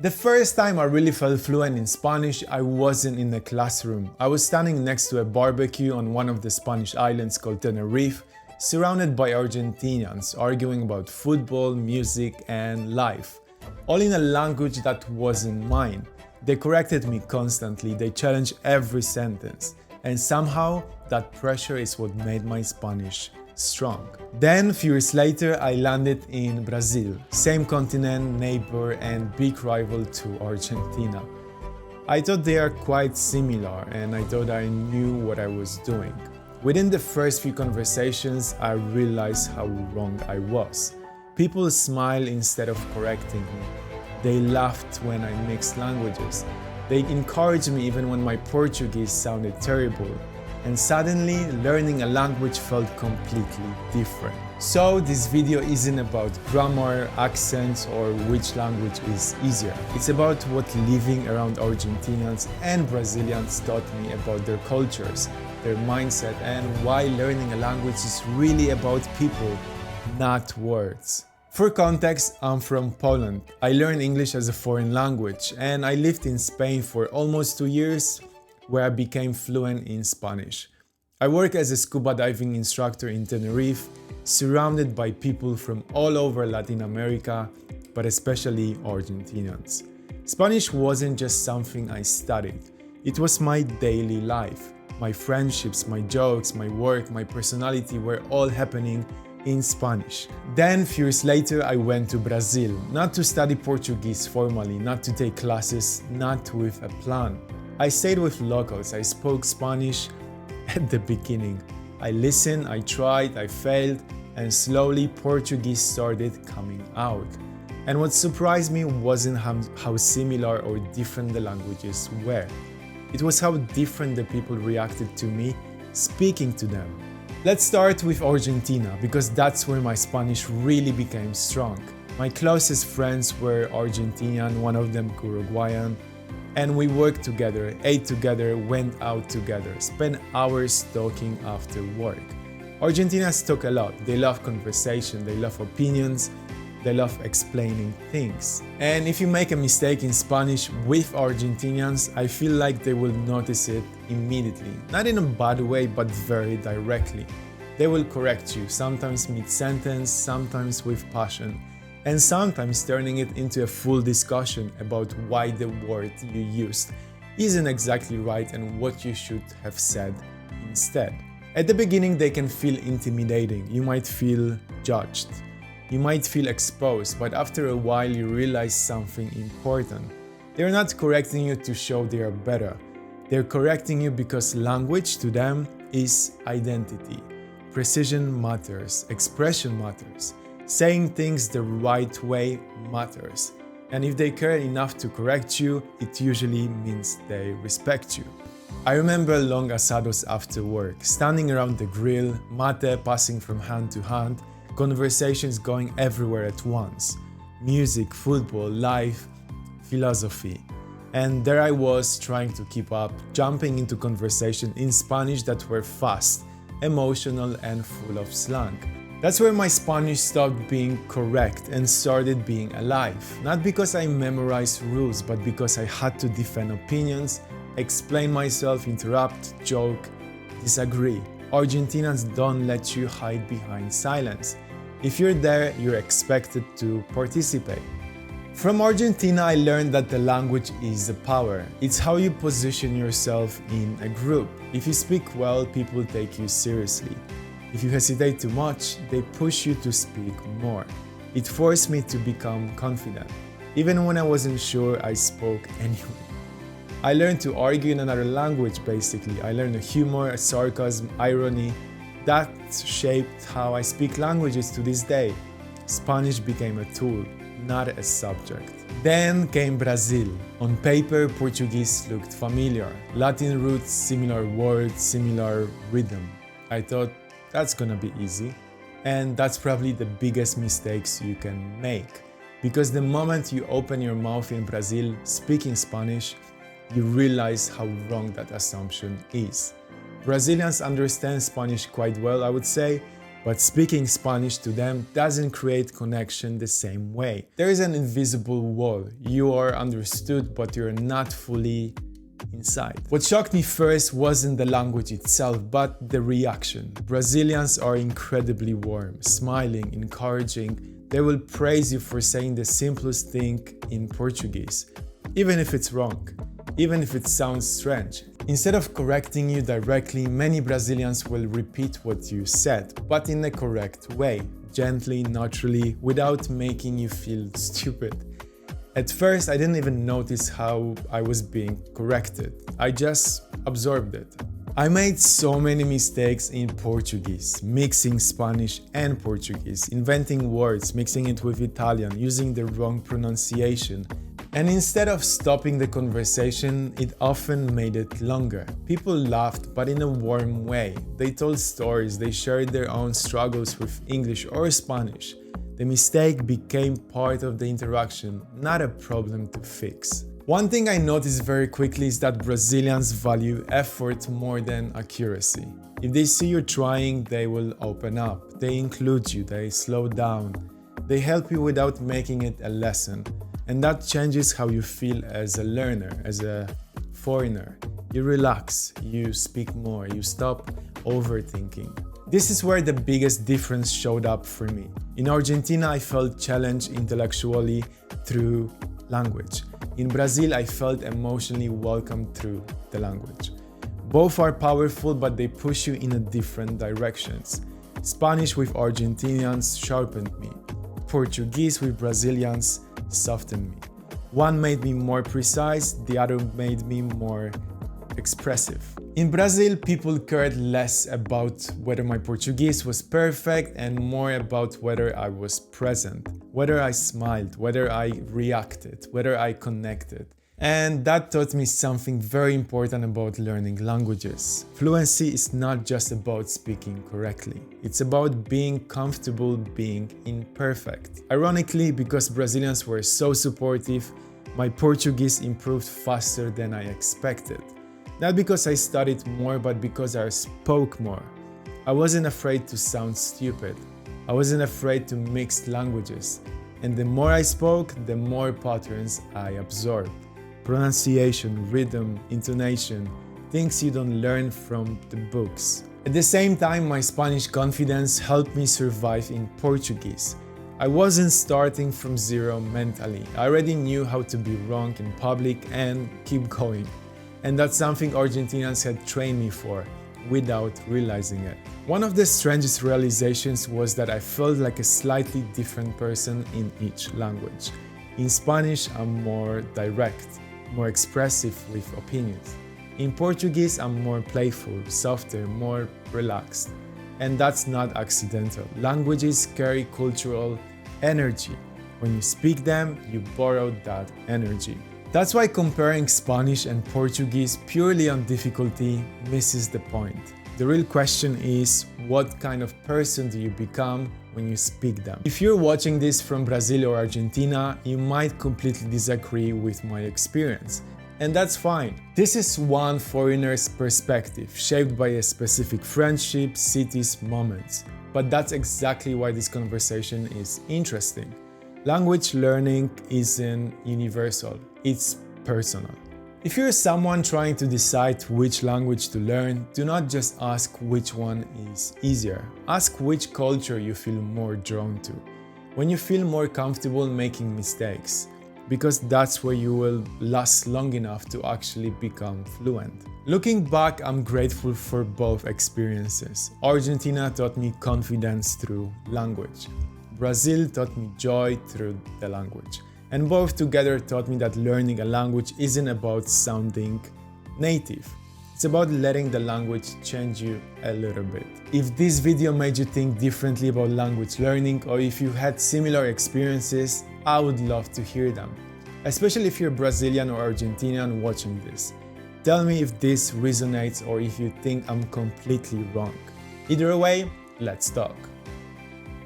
The first time I really felt fluent in Spanish, I wasn't in a classroom. I was standing next to a barbecue on one of the Spanish islands called Tenerife, surrounded by Argentinians arguing about football, music, and life, all in a language that wasn't mine. They corrected me constantly, they challenged every sentence, and somehow that pressure is what made my Spanish strong. Then, a few years later, I landed in Brazil, same continent, neighbor, and big rival to Argentina. I thought they are quite similar, and I thought I knew what I was doing. Within the first few conversations, I realized how wrong I was. People smiled instead of correcting me. They laughed when I mixed languages. They encouraged me even when my Portuguese sounded terrible. And suddenly, learning a language felt completely different. So this video isn't about grammar, accents, or which language is easier. It's about what living around Argentinians and Brazilians taught me about their cultures, their mindset, and why learning a language is really about people, not words. For context, I'm from Poland. I learned English as a foreign language, and I lived in Spain for almost 2 years, where I became fluent in Spanish. I work as a scuba diving instructor in Tenerife, surrounded by people from all over Latin America, but especially Argentinians. Spanish wasn't just something I studied, it was my daily life. My friendships, my jokes, my work, my personality were all happening in Spanish. Then, few years later, I went to Brazil, not to study Portuguese formally, not to take classes, not with a plan. I stayed with locals, I spoke Spanish at the beginning. I listened, I tried, I failed, and slowly Portuguese started coming out. And what surprised me wasn't how similar or different the languages were. It was how different the people reacted to me speaking to them. Let's start with Argentina, because that's where my Spanish really became strong. My closest friends were Argentinian, one of them Uruguayan, and we worked together, ate together, went out together, spent hours talking after work. Argentinians talk a lot. They love conversation, they love opinions, they love explaining things. And if you make a mistake in Spanish with Argentinians, I feel like they will notice it immediately. Not in a bad way, but very directly. They will correct you, sometimes mid-sentence, sometimes with passion, and sometimes turning it into a full discussion about why the word you used isn't exactly right and what you should have said instead. At the beginning, they can feel intimidating. You might feel judged. You might feel exposed, but after a while you realize something important. They're not correcting you to show they are better. They're correcting you because language to them is identity. Precision matters, expression matters. Saying things the right way matters. And if they care enough to correct you, it usually means they respect you. I remember long asados after work, standing around the grill, mate passing from hand to hand, conversations going everywhere at once. Music, football, life, philosophy. And there I was trying to keep up, jumping into conversation in Spanish that were fast, emotional, and full of slang. That's where my Spanish stopped being correct and started being alive. Not because I memorized rules, but because I had to defend opinions, explain myself, interrupt, joke, disagree. Argentinians don't let you hide behind silence. If you're there, you're expected to participate. From Argentina, I learned that the language is a power. It's how you position yourself in a group. If you speak well, people take you seriously. If you hesitate too much, they push you to speak more. It forced me to become confident. Even when I wasn't sure, I spoke anyway. I learned to argue in another language basically. I learned humor, sarcasm, irony. That shaped how I speak languages to this day. Spanish became a tool, not a subject. Then came Brazil. On paper, Portuguese looked familiar. Latin roots, similar words, similar rhythm. I thought, that's gonna be easy. And that's probably the biggest mistakes you can make. Because the moment you open your mouth in Brazil speaking Spanish, you realize how wrong that assumption is. Brazilians understand Spanish quite well, I would say, But speaking Spanish to them doesn't create connection the same way. There is an invisible wall. You are understood, but you're not fully inside. What shocked me first wasn't the language itself, but the reaction. Brazilians are incredibly warm, smiling, encouraging. They will praise you for saying the simplest thing in Portuguese, even if it's wrong, even if it sounds strange. Instead of correcting you directly, many Brazilians will repeat what you said, but in the correct way, gently, naturally, without making you feel stupid. At first, I didn't even notice how I was being corrected. I just absorbed it. I made so many mistakes in Portuguese, mixing Spanish and Portuguese, inventing words, mixing it with Italian, using the wrong pronunciation. And instead of stopping the conversation, it often made it longer. People laughed, but in a warm way. They told stories, they shared their own struggles with English or Spanish. The mistake became part of the interaction, not a problem to fix. One thing I noticed very quickly is that Brazilians value effort more than accuracy. If they see you trying, they will open up. They include you, they slow down. They help you without making it a lesson. And that changes how you feel as a learner, as a foreigner. You relax, you speak more, you stop overthinking. This is where the biggest difference showed up for me. In Argentina, I felt challenged intellectually through language. In Brazil, I felt emotionally welcomed through the language. Both are powerful, but they push you in different directions. Spanish with Argentinians sharpened me. Portuguese with Brazilians softened me. One made me more precise, the other made me more expressive. In Brazil, people cared less about whether my Portuguese was perfect and more about whether I was present, whether I smiled, whether I reacted, whether I connected. And that taught me something very important about learning languages. Fluency is not just about speaking correctly. It's about being comfortable being imperfect. Ironically, because Brazilians were so supportive, my Portuguese improved faster than I expected. Not because I studied more, but because I spoke more. I wasn't afraid to sound stupid. I wasn't afraid to mix languages. And the more I spoke, the more patterns I absorbed. Pronunciation, rhythm, intonation, things you don't learn from the books. At the same time, my Spanish confidence helped me survive in Portuguese. I wasn't starting from zero mentally. I already knew how to be wrong in public and keep going. And that's something Argentinians had trained me for, without realizing it. One of the strangest realizations was that I felt like a slightly different person in each language. In Spanish, I'm more direct, more expressive with opinions. In Portuguese, I'm more playful, softer, more relaxed. And that's not accidental. Languages carry cultural energy. When you speak them, you borrow that energy. That's why comparing Spanish and Portuguese purely on difficulty misses the point. The real question is, what kind of person do you become when you speak them? If you're watching this from Brazil or Argentina, you might completely disagree with my experience. And that's fine. This is one foreigner's perspective, shaped by a specific friendship, cities, moments. But that's exactly why this conversation is interesting. Language learning isn't universal, it's personal. If you're someone trying to decide which language to learn, do not just ask which one is easier. Ask which culture you feel more drawn to. When you feel more comfortable making mistakes, because that's where you will last long enough to actually become fluent. Looking back, I'm grateful for both experiences. Argentina taught me confidence through language. Brazil taught me joy through the language. And both together taught me that learning a language isn't about sounding native. It's about letting the language change you a little bit. If this video made you think differently about language learning, or if you had similar experiences, I would love to hear them. Especially if you're Brazilian or Argentinian watching this. Tell me if this resonates or if you think I'm completely wrong. Either way, let's talk.